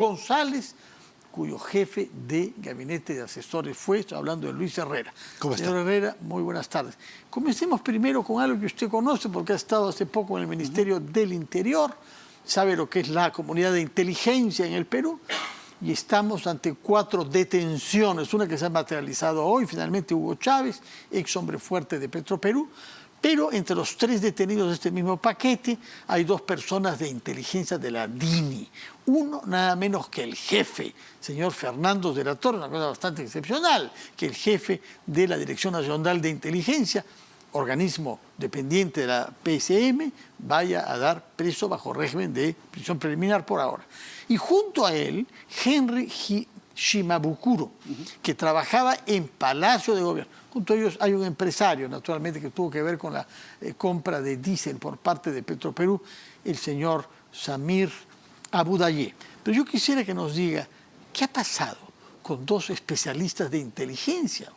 González, cuyo jefe de gabinete de asesores fue, estoy hablando de Luis Herrera. ¿Cómo está? Señor Herrera, muy buenas tardes. Comencemos primero con algo que usted conoce, porque ha estado hace poco en el Ministerio del Interior, sabe lo que es la comunidad de inteligencia en el Perú, y estamos ante 4 detenciones, una que se ha materializado hoy, finalmente Hugo Chávez, ex hombre fuerte de Petroperú, pero entre los 3 detenidos de este mismo paquete hay 2 personas de inteligencia de la DINI. Uno, nada menos que el jefe, señor Fernando de la Torre, una cosa bastante excepcional, que el jefe de la Dirección Nacional de Inteligencia, organismo dependiente de la PSM, vaya a dar preso bajo régimen de prisión preliminar por ahora. Y junto a él, Henry Shimabukuro, que trabajaba en Palacio de Gobierno. Junto a ellos hay un empresario, naturalmente, que tuvo que ver con la compra de diésel por parte de Petroperú, el señor Samir Abudaye. Pero yo quisiera que nos diga, ¿qué ha pasado con 2 especialistas de inteligencia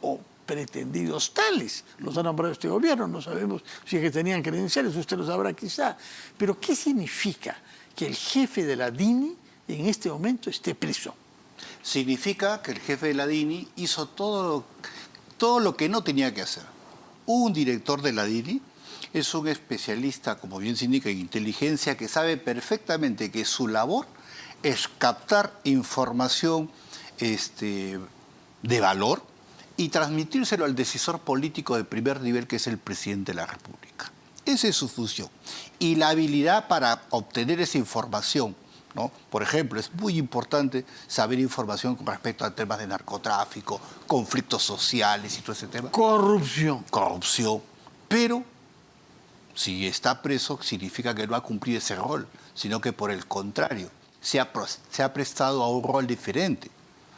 o pretendidos tales? Los ha nombrado este gobierno, no sabemos si es que tenían credenciales, usted lo sabrá quizá. Pero ¿qué significa que el jefe de la DINI en este momento esté preso? Significa que el jefe de la DINI hizo todo lo que no tenía que hacer. Un director de la DINI es un especialista, como bien se indica, en inteligencia, que sabe perfectamente que su labor es captar información de valor y transmitírselo al decisor político de primer nivel, que es el presidente de la República. Esa es su función. Y la habilidad para obtener esa información, ¿no? Por ejemplo, es muy importante saber información con respecto a temas de narcotráfico, conflictos sociales y todo ese tema. Corrupción. Corrupción. Pero si está preso, significa que no ha cumplido ese rol, sino que por el contrario, se ha prestado a un rol diferente.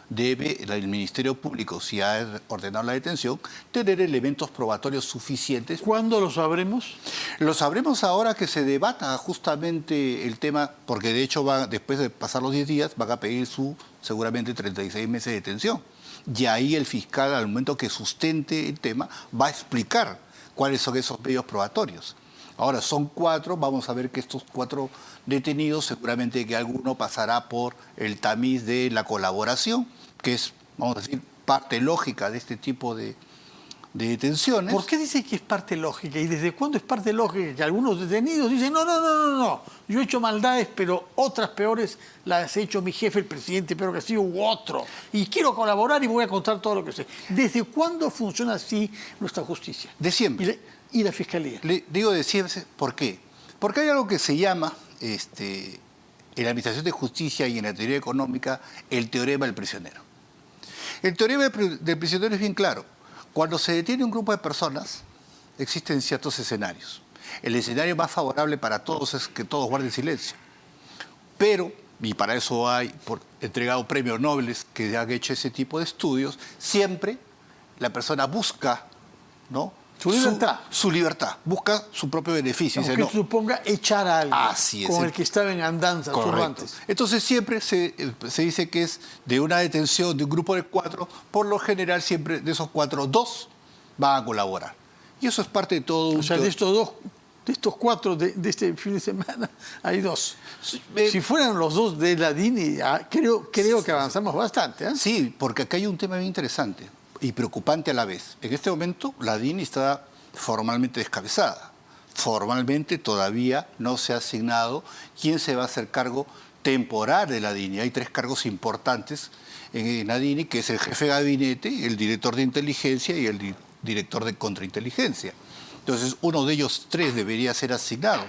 Debe el Ministerio Público, si ha ordenado la detención, tener elementos probatorios suficientes. ¿Cuándo lo sabremos? Lo sabremos ahora que se debata justamente el tema, porque de hecho después de pasar los 10 días van a pedir seguramente 36 meses de detención. Y ahí el fiscal, al momento que sustente el tema, va a explicar cuáles son esos medios probatorios. Ahora son 4, vamos a ver que estos 4 detenidos, seguramente que alguno pasará por el tamiz de la colaboración, que es, vamos a decir, parte lógica de este tipo de detenciones. ¿Por qué dice que es parte lógica? ¿Y desde cuándo es parte lógica que algunos detenidos dicen, no, yo he hecho maldades, pero otras peores las ha hecho mi jefe, el presidente Pedro Castillo, u otro, y quiero colaborar y voy a contar todo lo que sé? ¿Desde cuándo funciona así nuestra justicia? De siempre. ¿Y la fiscalía? Le digo de siempre, ¿por qué? Porque hay algo que se llama, en la Administración de Justicia y en la teoría económica, el teorema del prisionero. El teorema del prisionero es bien claro. Cuando se detiene un grupo de personas, existen ciertos escenarios. El escenario más favorable para todos es que todos guarden silencio. Pero, y para eso hay entregado premios Nobel que han hecho ese tipo de estudios, siempre la persona busca, ¿no?, su libertad, busca su propio beneficio. Aunque suponga echar a alguien. Así es, con el que estaba en andanza. Correcto. Entonces siempre se dice que es de una detención de un grupo de 4, por lo general siempre de esos 4, 2 van a colaborar. Y eso es parte de todo. O sea, de estos 4 de este fin de semana, hay 2. Si fueran los 2 de la DINI, creo que avanzamos bastante. Sí, porque acá hay un tema bien interesante y preocupante a la vez. En este momento la DINI está formalmente descabezada. Formalmente todavía no se ha asignado quién se va a hacer cargo temporal de la DINI. Hay 3 cargos importantes en la DINI, que es el jefe de gabinete, el director de inteligencia y el director de contrainteligencia. Entonces, uno de ellos 3 debería ser asignado.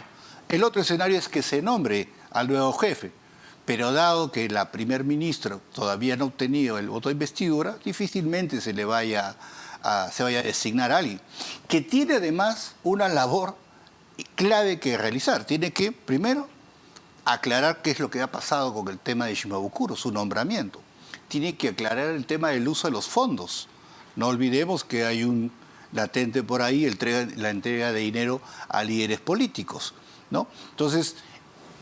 El otro escenario es que se nombre al nuevo jefe. Pero dado que la primer ministra todavía no ha obtenido el voto de investidura, difícilmente se vaya a designar a alguien, que tiene además una labor clave que realizar. Tiene que, primero, aclarar qué es lo que ha pasado con el tema de Shimabukuro, su nombramiento. Tiene que aclarar el tema del uso de los fondos. No olvidemos que hay un latente por ahí, la entrega de dinero a líderes políticos, ¿no? Entonces,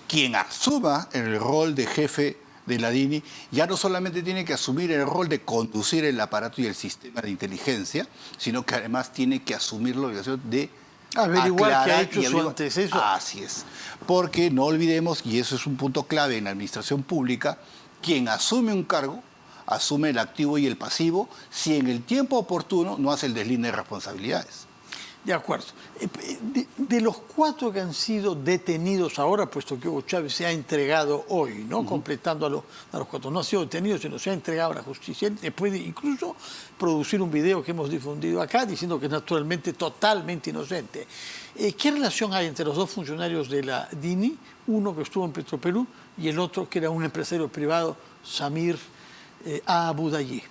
quien asuma el rol de jefe de la DINI ya no solamente tiene que asumir el rol de conducir el aparato y el sistema de inteligencia, sino que además tiene que asumir la obligación de Averiguar qué ha hecho y su averiguar. antecesor. Así es. Porque no olvidemos, y eso es un punto clave en la administración pública, quien asume un cargo, asume el activo y el pasivo, si en el tiempo oportuno no hace el deslinde de responsabilidades. De acuerdo. De los 4 que han sido detenidos ahora, puesto que Hugo Chávez se ha entregado hoy, ¿no? Completando a los 4. No ha sido detenido, sino se ha entregado a la justicia. Después de incluso producir un video que hemos difundido acá, diciendo que es naturalmente totalmente inocente. ¿Qué relación hay entre los 2 funcionarios de la DINI? Uno que estuvo en Petroperú y el otro que era un empresario privado, Samir Abudayi.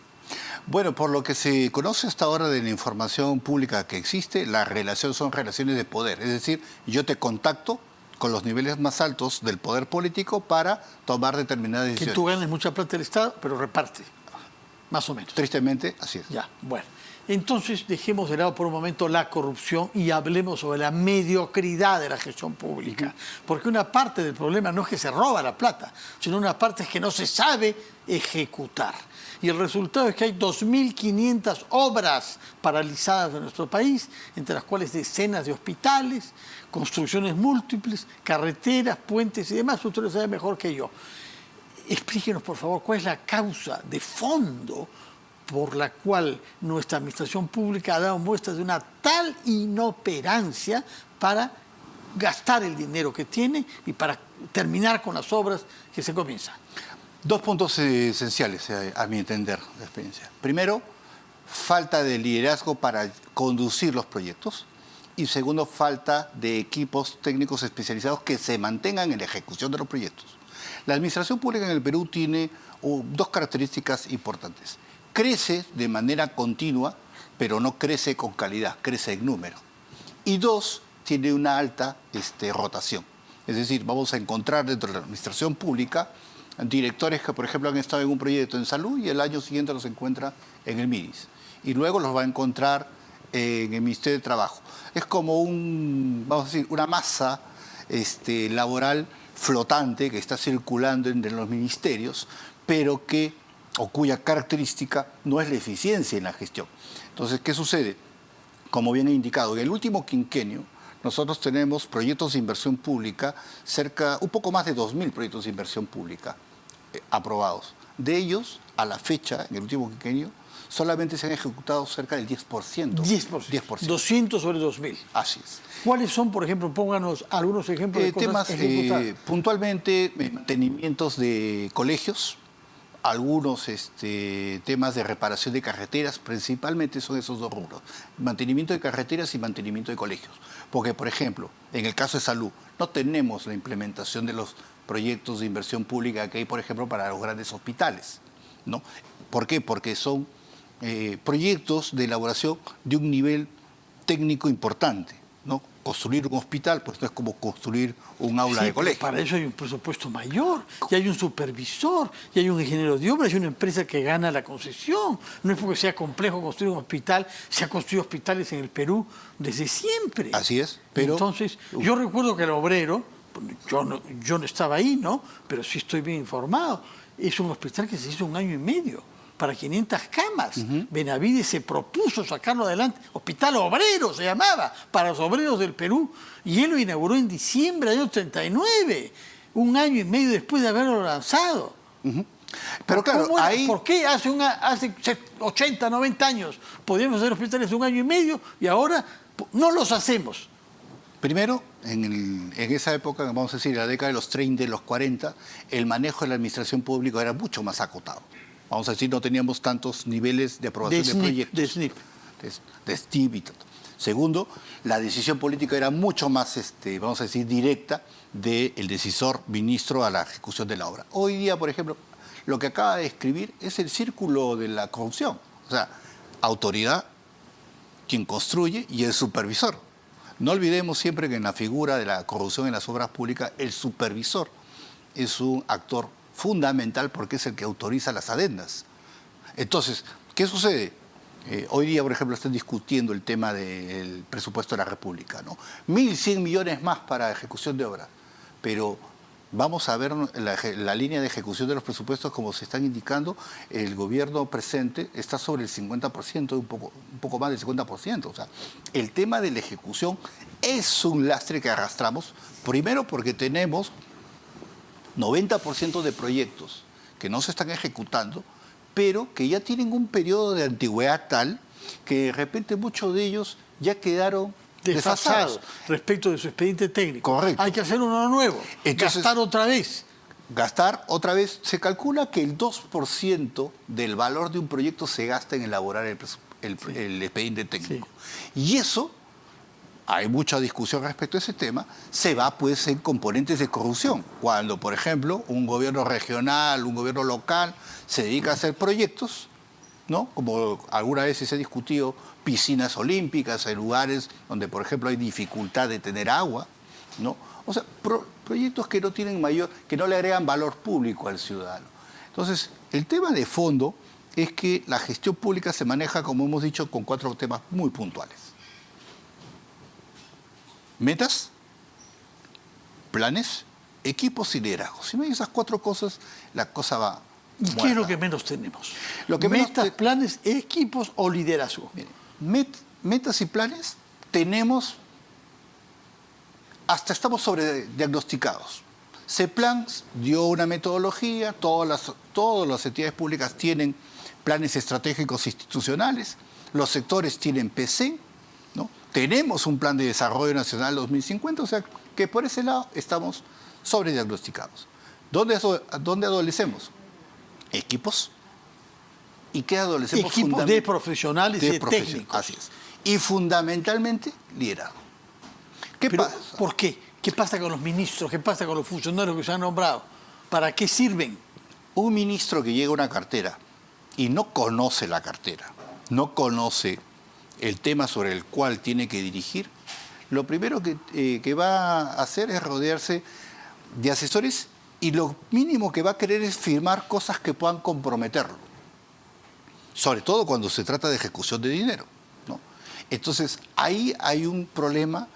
Bueno, por lo que se conoce hasta ahora de la información pública que existe, la relación son relaciones de poder. Es decir, yo te contacto con los niveles más altos del poder político para tomar determinadas decisiones. Que tú ganes mucha plata del Estado, pero reparte, más o menos. Tristemente, así es. Ya, bueno. Entonces, dejemos de lado por un momento la corrupción y hablemos sobre la mediocridad de la gestión pública. Porque una parte del problema no es que se roba la plata, sino una parte es que no se sabe ejecutar. Y el resultado es que hay 2.500 obras paralizadas en nuestro país, entre las cuales decenas de hospitales, construcciones múltiples, carreteras, puentes y demás. Usted lo sabe mejor que yo. Explíquenos, por favor, cuál es la causa de fondo por la cual nuestra administración pública ha dado muestras de una tal inoperancia para gastar el dinero que tiene y para terminar con las obras que se comienzan. 2 puntos esenciales, a mi entender, de experiencia. Primero, falta de liderazgo para conducir los proyectos. Y segundo, falta de equipos técnicos especializados que se mantengan en la ejecución de los proyectos. La administración pública en el Perú tiene 2 características importantes. Crece de manera continua, pero no crece con calidad, crece en número. Y 2, tiene una alta rotación. Es decir, vamos a encontrar dentro de la administración pública directores que, por ejemplo, han estado en un proyecto en salud y el año siguiente los encuentra en el MIDIS. Y luego los va a encontrar en el Ministerio de Trabajo. Es como vamos a decir, una masa laboral flotante que está circulando entre los ministerios, pero cuya característica no es la eficiencia en la gestión. Entonces, ¿qué sucede? Como bien he indicado, en el último quinquenio nosotros tenemos proyectos de inversión pública, un poco más de 2.000 proyectos de inversión pública aprobados. De ellos, a la fecha, en el último quinquenio, solamente se han ejecutado cerca del 10%. 10%. 200 sobre 2.000. Así es. ¿Cuáles son, por ejemplo, pónganos algunos ejemplos de cosas temas ejecutadas? Puntualmente, mantenimientos de colegios, algunos temas de reparación de carreteras, principalmente son esos 2 rubros, mantenimiento de carreteras y mantenimiento de colegios. Porque, por ejemplo, en el caso de salud, no tenemos la implementación de los proyectos de inversión pública que hay, por ejemplo, para los grandes hospitales, ¿no? ¿Por qué? Porque son proyectos de elaboración de un nivel técnico importante, ¿no? Construir un hospital, pues no es como construir un aula de colegio. Para eso hay un presupuesto mayor, y hay un supervisor, y hay un ingeniero de obras, y una empresa que gana la concesión. No es porque sea complejo construir un hospital, se ha construido hospitales en el Perú desde siempre. Así es, pero... Entonces, yo recuerdo que el obrero, yo no estaba ahí, ¿no? Pero sí estoy bien informado, es un hospital que se hizo 1 año y medio. Para 500 camas. Benavides se propuso sacarlo adelante. Hospital Obrero se llamaba, para los obreros del Perú. Y él lo inauguró en diciembre del año 39, 1 año y medio después de haberlo lanzado. Pero claro, ahí... ¿Por qué hace 80, 90 años podíamos hacer hospitales 1 año y medio y ahora no los hacemos? Primero, en esa época, vamos a decir, la década de los 30 y los 40, el manejo de la administración pública era mucho más acotado. Vamos a decir, no teníamos tantos niveles de aprobación de proyectos. De SNIP. De SNIP y todo. Segundo, la decisión política era mucho más, vamos a decir, directa del decisor ministro a la ejecución de la obra. Hoy día, por ejemplo, lo que acaba de escribir es el círculo de la corrupción. O sea, autoridad, quien construye, y el supervisor. No olvidemos siempre que en la figura de la corrupción en las obras públicas, el supervisor es un actor fundamental porque es el que autoriza las adendas. Entonces, ¿qué sucede? Hoy día, por ejemplo, están discutiendo el tema del presupuesto de la República, ¿no? 1.100 millones más para ejecución de obras, pero Vamos a ver la línea de ejecución de los presupuestos como se están indicando. El gobierno presente está sobre el 50%, un poco más del 50%. O sea, el tema de la ejecución es un lastre que arrastramos, primero porque tenemos 90% de proyectos que no se están ejecutando, pero que ya tienen un periodo de antigüedad tal que de repente muchos de ellos ya quedaron desfasado respecto de su expediente técnico. Correcto. Hay que hacer uno nuevo. Entonces, gastar otra vez. Se calcula que el 2% del valor de un proyecto se gasta en elaborar el expediente técnico. Sí. Y eso, hay mucha discusión respecto a ese tema, se va pues en componentes de corrupción. Cuando, por ejemplo, un gobierno regional, un gobierno local se dedica a hacer proyectos, ¿no? Como alguna vez se ha discutido piscinas olímpicas en lugares donde, por ejemplo, hay dificultad de tener agua, ¿no? O sea, proyectos que no tienen que no le agregan valor público al ciudadano. Entonces, el tema de fondo es que la gestión pública se maneja, como hemos dicho, con 4 temas muy puntuales. Metas, planes, equipos y liderazgo. Si no hay esas 4 cosas, la cosa va ¿Y qué es lo que menos tenemos? Metas, planes, equipos o liderazgo. Miren, metas y planes tenemos, hasta estamos sobrediagnosticados. CEPLAN dio una metodología, todas las entidades públicas tienen planes estratégicos institucionales, los sectores tienen PC, ¿no? Tenemos un plan de desarrollo nacional 2050, o sea que por ese lado estamos sobrediagnosticados. ¿Dónde adolecemos? Equipos. ¿Y qué adolecemos? Equipos de profesionales y de técnicos. Así es. Y fundamentalmente, liderazgo. ¿Qué pasa? ¿Por qué? ¿Qué pasa con los ministros? ¿Qué pasa con los funcionarios que se han nombrado? ¿Para qué sirven? Un ministro que llega a una cartera y no conoce la cartera, no conoce el tema sobre el cual tiene que dirigir, lo primero que va a hacer es rodearse de asesores y lo mínimo que va a querer es firmar cosas que puedan comprometerlo. Sobre todo cuando se trata de ejecución de dinero, ¿no? Entonces, ahí hay un problema.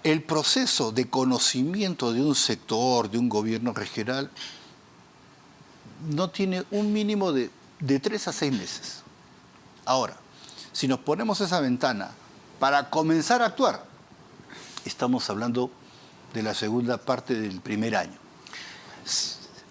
El proceso de conocimiento de un sector, de un gobierno regional, no tiene un mínimo de 3 a 6 meses. Ahora, si nos ponemos esa ventana para comenzar a actuar, estamos hablando de la segunda parte del primer año.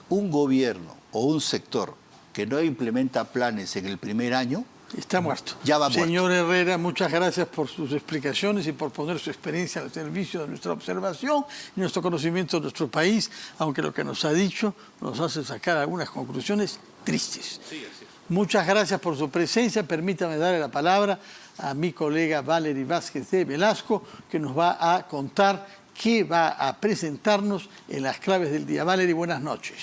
Un gobierno o un sector que no implementa planes en el primer año, está muerto. Ya va muerto. Señor Herrera, muchas gracias por sus explicaciones y por poner su experiencia al servicio de nuestra observación y nuestro conocimiento de nuestro país, aunque lo que nos ha dicho nos hace sacar algunas conclusiones tristes. Sí, así es. Muchas gracias por su presencia. Permítame darle la palabra a mi colega Valery Vázquez de Velasco, que nos va a contar qué va a presentarnos en las claves del día. Valery, buenas noches.